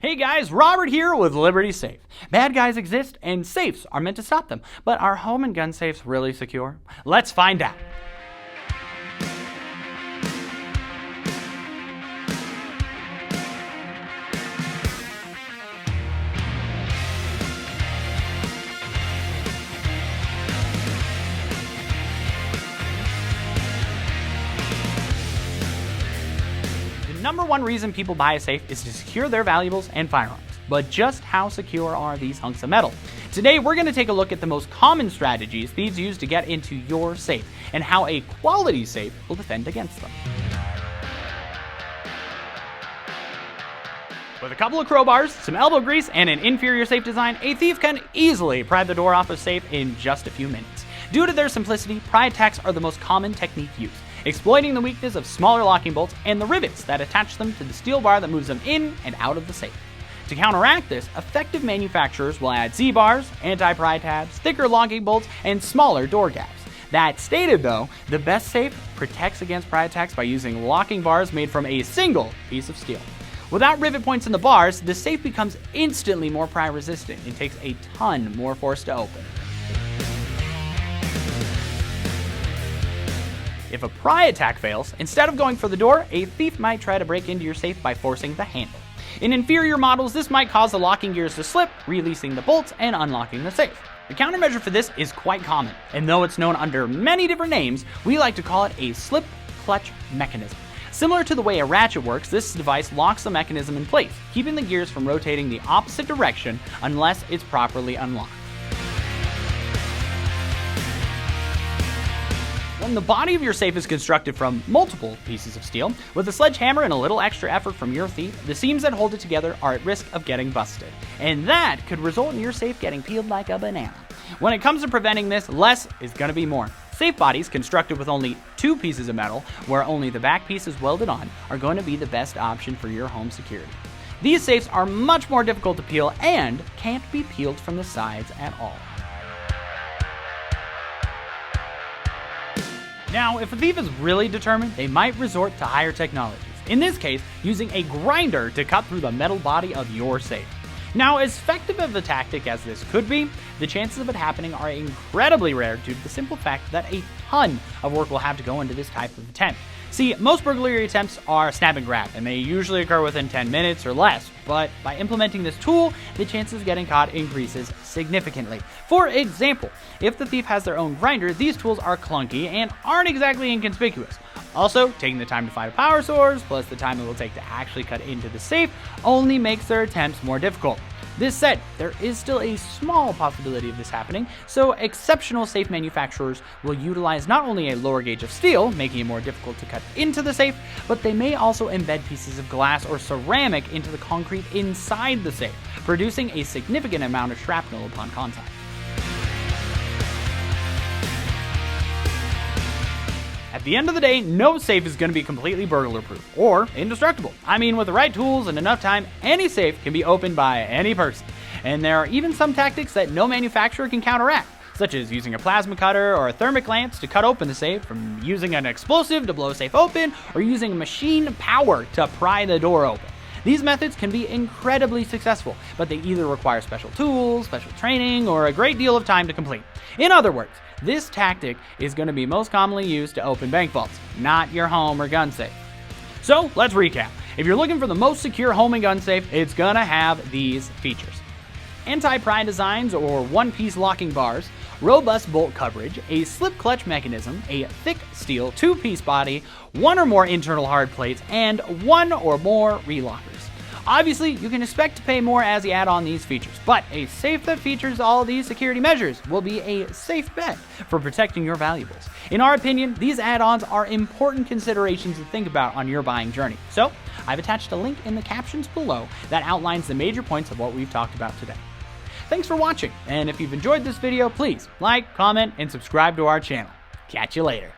Hey guys, Robert here with Liberty Safe. Bad guys exist and safes are meant to stop them, but are home and gun safes really secure? Let's find out. The number one reason people buy a safe is to secure their valuables and firearms. But just how secure are these hunks of metal? Today, we're going to take a look at the most common strategies thieves use to get into your safe, and how a quality safe will defend against them. With a couple of crowbars, some elbow grease, and an inferior safe design, a thief can easily pry the door off a safe in just a few minutes. Due to their simplicity, pry attacks are the most common technique used, exploiting the weakness of smaller locking bolts and the rivets that attach them to the steel bar that moves them in and out of the safe. To counteract this, effective manufacturers will add Z-bars, anti-pry tabs, thicker locking bolts, and smaller door gaps. That stated though, the best safe protects against pry attacks by using locking bars made from a single piece of steel. Without rivet points in the bars, the safe becomes instantly more pry resistant and takes a ton more force to open. If a pry attack fails, instead of going for the door, a thief might try to break into your safe by forcing the handle. In inferior models, this might cause the locking gears to slip, releasing the bolts and unlocking the safe. The countermeasure for this is quite common, and though it's known under many different names, we like to call it a slip clutch mechanism. Similar to the way a ratchet works, this device locks the mechanism in place, keeping the gears from rotating the opposite direction unless it's properly unlocked. When the body of your safe is constructed from multiple pieces of steel, with a sledgehammer and a little extra effort from your thief, the seams that hold it together are at risk of getting busted. And that could result in your safe getting peeled like a banana. When it comes to preventing this, less is going to be more. Safe bodies constructed with only two pieces of metal, where only the back piece is welded on, are going to be the best option for your home security. These safes are much more difficult to peel and can't be peeled from the sides at all. Now, if a thief is really determined, they might resort to higher technologies. In this case, using a grinder to cut through the metal body of your safe. Now, as effective of a tactic as this could be, the chances of it happening are incredibly rare due to the simple fact that a ton of work will have to go into this type of attempt. See, most burglary attempts are snap and grab, and they usually occur within 10 minutes or less, but by implementing this tool, the chances of getting caught increases significantly. For example, if the thief has their own grinder, these tools are clunky and aren't exactly inconspicuous. Also, taking the time to find a power source, plus the time it will take to actually cut into the safe, only makes their attempts more difficult. This said, there is still a small possibility of this happening, so exceptional safe manufacturers will utilize not only a lower gauge of steel, making it more difficult to cut into the safe, but they may also embed pieces of glass or ceramic into the concrete inside the safe, producing a significant amount of shrapnel upon contact. At the end of the day, no safe is going to be completely burglar-proof or indestructible. I mean, with the right tools and enough time, any safe can be opened by any person. And there are even some tactics that no manufacturer can counteract, such as using a plasma cutter or a thermic lance to cut open the safe, from using an explosive to blow a safe open, or using machine power to pry the door open. These methods can be incredibly successful, but they either require special tools, special training, or a great deal of time to complete. In other words, this tactic is going to be most commonly used to open bank vaults, not your home or gun safe. So let's recap. If you're looking for the most secure home and gun safe, it's going to have these features: anti-pry designs or one-piece locking bars, robust bolt coverage, a slip clutch mechanism, a thick steel two-piece body, one or more internal hard plates, and one or more relockers. Obviously, you can expect to pay more as you add on these features, but a safe that features all these security measures will be a safe bet for protecting your valuables. In our opinion, these add-ons are important considerations to think about on your buying journey. So, I've attached a link in the captions below that outlines the major points of what we've talked about today. Thanks for watching, and if you've enjoyed this video, please like, comment, and subscribe to our channel. Catch you later.